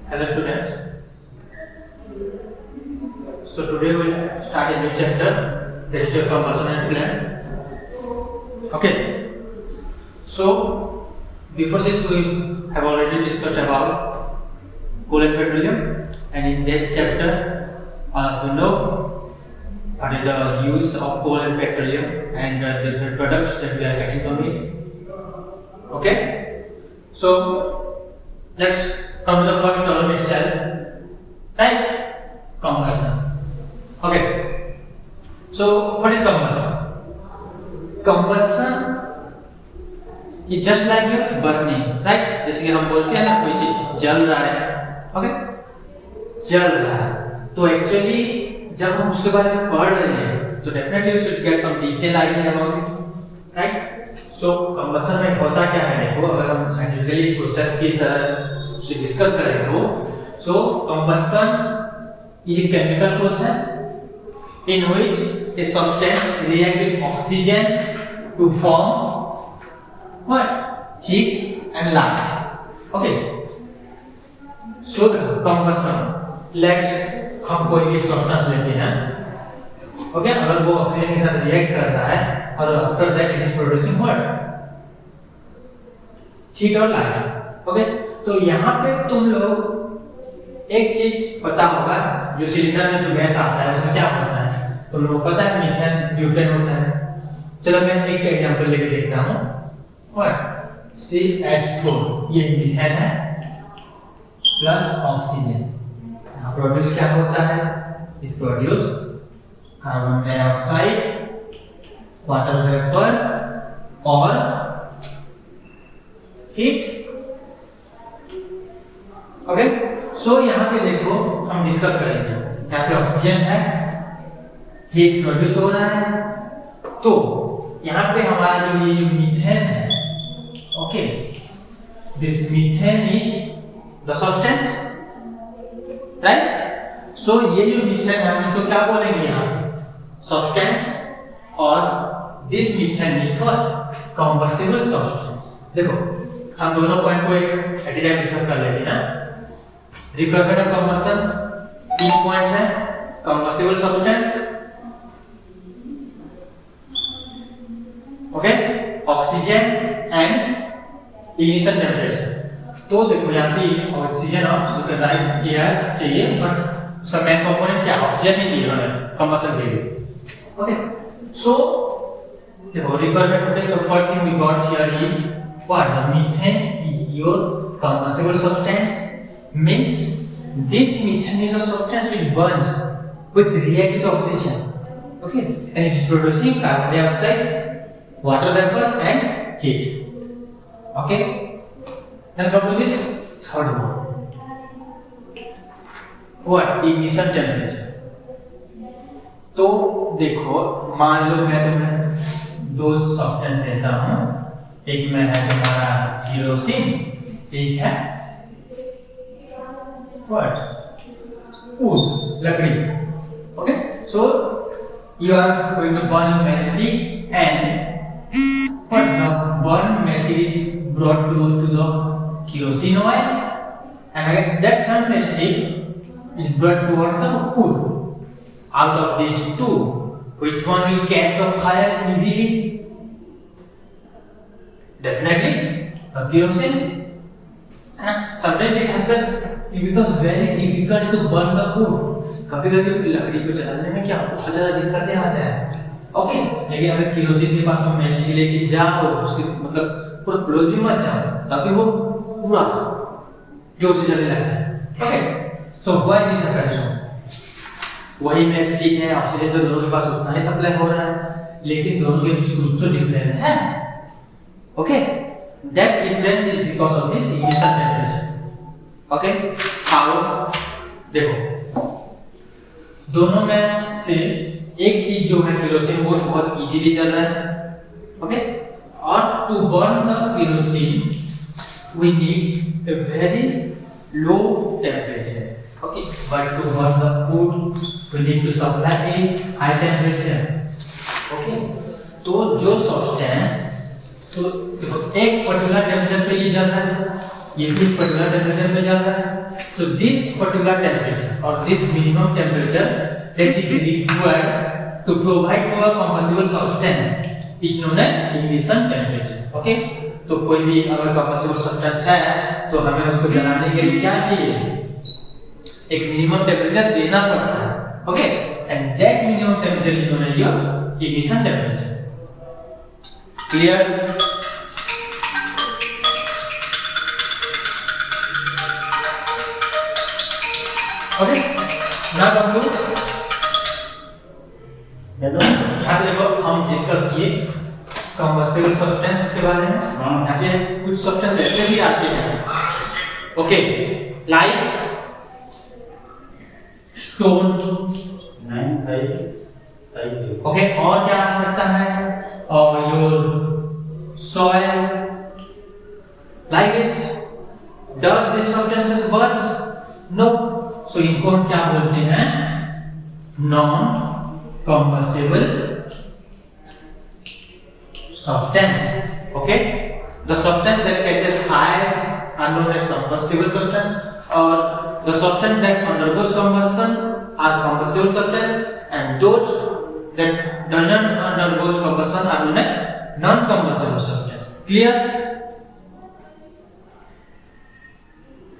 Hello students. So today we'll start a new chapter, that is your combustion and flame. Okay. So before this we have already discussed about coal and petroleum, and in that chapter you know what is the use of coal and petroleum and the different products that we are getting from it. Okay. So let's come to the first term itself, right? Combustion. Okay. So what is combustion? Combustion is just like your burning, right? जैसे कि हम बोलते हैं ना कोई चीज जल रहा है, okay? जल रहा है, तो actually जब हम उसके बारे में पढ़ रहे हैं, तो definitely we should get some detailed idea about it, right? So combustion में होता क्या है? देखो, अगर हम scientifically process की तरह उसे डिस्कस करें तो so combustion is a chemical process in which a substance react with oxygen to form what? Heat and light. Okay. So the combustion, let हम कोई भी एक सब्सटेंस लेते हैं, ओके, अगर वो ऑक्सीजन के साथ रिएक्ट कर रहा है और after that it is producing what? Heat और लाइट. ओके, तो यहाँ पे तुम लोग एक चीज पता होगा, जो सिलेंडर में जो गैस आता है उसमें क्या होता है, तुम लोगों को पता है मीथेन ब्यूटेन होता है. चलो मैं एक एग्जांपल लेके देखता हूँ. व्हाट? CH4, ये मीथेन है प्लस ऑक्सीजन. प्रोड्यूस क्या होता है? It produce carbon dioxide, water vapour और हीट. ओके, सो यहाँ पे देखो हम डिस्कस करेंगे. यहाँ पे ऑक्सीजन है, हीट प्रोड्यूस हो रहा है, तो यहाँ पे हमारा जो ये मीथेन है, okay, this methane is the substance, right? So ये जो मीथेन है हम इसको क्या बोलेंगे यहाँ पे? सब्सटेंस. और this methane is what? Combustible substance. देखो हम दोनों पॉइंट को एक एट ए टाइम डिस्कस कर लेते हैं ना. रिक्वायरमेंट ऑफ कंबस्शन, तीन पॉइंट्स हैं: combustible substance, okay, oxygen and ignition temperature. तो देखो यहाँ पे ऑक्सीजन और राइट एयर चाहिए, बट उसका मेन कंपोनेंट क्या? ऑक्सीजन ही चाहिए हमें कंबस्शन के लिए. ओके, सो देखो requirement. Okay, so first thing we got here is what? The methane is your combustible substance. Means this methane is a substance which burns, which react with oxygen, okay, and it is producing carbon dioxide, water vapor and heat. Okay, now come to this third one. What? Ignition temperature. तो देखो मान लो मैं तुम्हें दो substance देता हूँ, एक में है तुम्हारा केरोसिन, एक है what? Wood, लकड़ी. Okay, so you are going to burn matchstick, and what? The burn matchstick is brought close to the kerosene oil, and again that same matchstick is brought towards the wood. Out of these two, which one will catch the fire easily? Definitely the kerosene. Sometimes it happens it becomes very difficult to burn the wood. कभी-कभी लकड़ी को जलाने में क्या बहुत ज़्यादा दिक्कतें आ जाए. ओके, लेकिन अगर केरोसिन के पास तुम मैचस्टिक लेके जाओ, उसके मतलब पूरा क्लोज भी मत जाओ, ताकि वो पूरा जोर से जलने लगता है. Okay, so why this happens? वही मैचस्टिक है, ऑक्सीजन तो दोनों के पास उतना ही सप्लाई हो रहा है, लेकिन दोनों के बीच कुछ तो डिफरेंस है. Okay, that difference is because of this ignition temperature. Okay, how? देखो दोनों में से एक चीज जो है केरोसिन, वो बहुत इजीली जल रहा है. ओके, और to burn the kerosene we need a very low temperature. Okay, but to burn the food we need to supply a high temperature. Okay, तो जो सब्सटेंस, तो देखो एक पर्टिकुलर टेम्परेचर पे ये जल रहा है, ये भी पर्टिकुलर टेम्परेचर पे जल रहा है, So this particular temperature or this minimum temperature that is required to provide to a combustible substance is known as ignition temperature. Okay, तो कोई भी अगर combustible substance है तो हमें उसको जलाने के लिए क्या चाहिए, एक minimum temperature देना पड़ता है. Okay, and that minimum temperature is known as your ignition temperature. Clear? Okay, now come to यहाँ पे देखो हम डिस्कस किए कंबस्टिबल सब्सटेंस के बारे में. यहाँ पे कुछ सब्सटेंस ऐसे भी आते हैं. Okay, like stone. ओके, और क्या आ सकता है, और your soil like this. Does this substances burn? No. So इनको हम क्या बोलते हैं, non combustible substance. Okay, the substance that catches fire are known as combustible substance, or the substance that undergoes combustion are combustible substance, and those that doesn't undergoes combustion are known as non-combustible substance. Clear?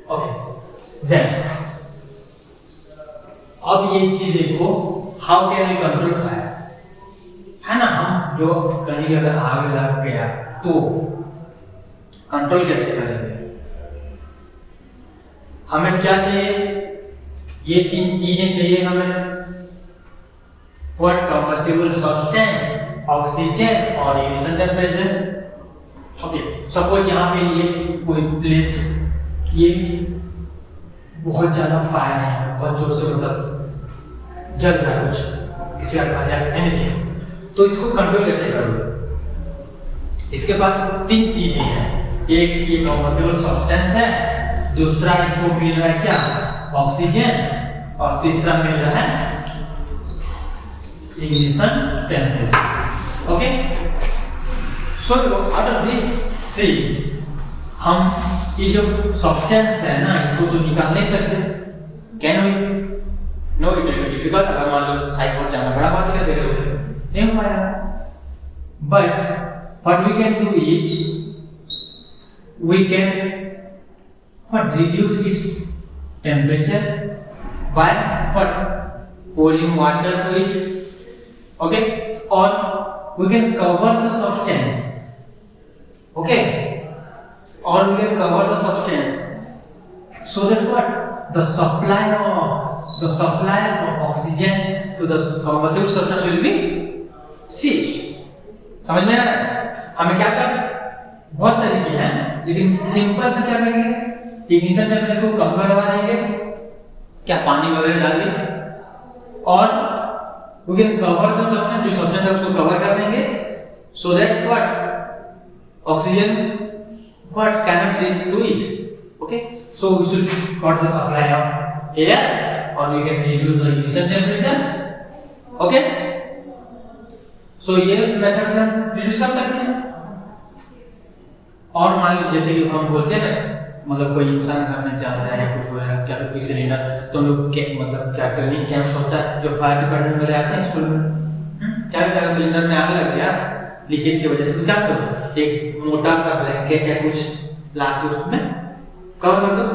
Okay, then अब ये चीज देखो, how can we control fire, है ना. हम जो कहीं अगर आग लग गया तो कंट्रोल कैसे करेंगे, हमें क्या चाहिए, ये तीन चीजें चाहिए हमें. व्हाट, कंबस्टिबल सब्सटेंस, ऑक्सीजन और इग्निशन टेम्परेचर. ओके, सपोज यहाँ पे ये कोई प्लेस, ये बहुत ज्यादा फायर है, बहुत जोर से मतलब जल रहा है कुछ, किसी का घर या एनीथिंग, तो इसको कंट्रोल कैसे करोगे. इसके पास तीन चीजें हैं. एक ये कंबस्टिबल सब्सटेंस है, दूसरा इसको मिल रहा है क्या, ऑक्सीजन, और तीसरा मिल रहा है ignition temperature. Okay, so out of this three हम ये जो सब्सटेंस है ना, इसको तो निकाल नहीं सकते. Can we? No, it will be difficult. अगर मान लो साइड पर जाना बड़ा बात कैसे करोगे, नहीं हो पाएगा. But what we can do is we can what reduce its temperature by what, pouring water to it. Okay, or we can cover the substance. Okay, or we can cover the substance so that what, the supply of oxygen to the combustible substance will be ceased. समझ में आ रहा है? हमें क्या कर, बहुत तरीके हैं, लेकिन सिंपल से क्या करेंगे, इग्निशन टेम्परेचर को कम करवा देंगे, क्या पानी वगैरह डाल के, और we can cover the substance, जो substance है उसको कवर कर देंगे, so that what, oxygen what cannot reach to it. Okay, so we should cut the supply of air, or we can reduce the ignition temperature. Okay, so ये method से हम reduce कर सकते हैं. और मान लीजिए जैसे कि हम बोलते हैं ना, मतलब कोई इंसान घर में जा रहा है या कुछ हो रहा है, क्या कोई सिलेंडर, तो हम लोग मतलब क्या ट्रेनिंग कैंप्स होता है, जो फायर डिपार्टमेंट वाले आते हैं स्कूल में, क्या क्या सिलेंडर में आग लग गया लीकेज की वजह से, क्या करो, एक मोटा सा ब्लैंकेट या कुछ ला के उसमें कवर कर दो.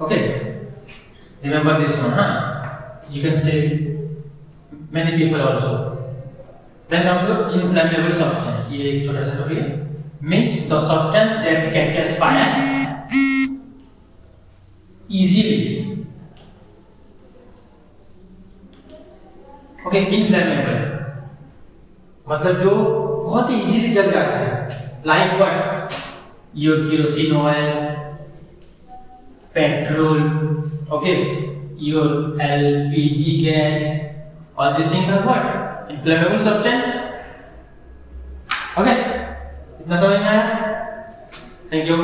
Okay, remember this one. हाँ, you can save many people also. Then हम लोग इनफ्लेमेबल सब्सटेंस, ये एक छोटा सा टॉपिक है. Means the substance that catches fire easily. Okay, inflammable मतलब जो बहुत ही easily जल जाता है. Like what? Your kerosene oil, petrol, okay, your LPG gas, all these things are what? Inflammable substance. Okay. इतना समझ में आया? Thank you.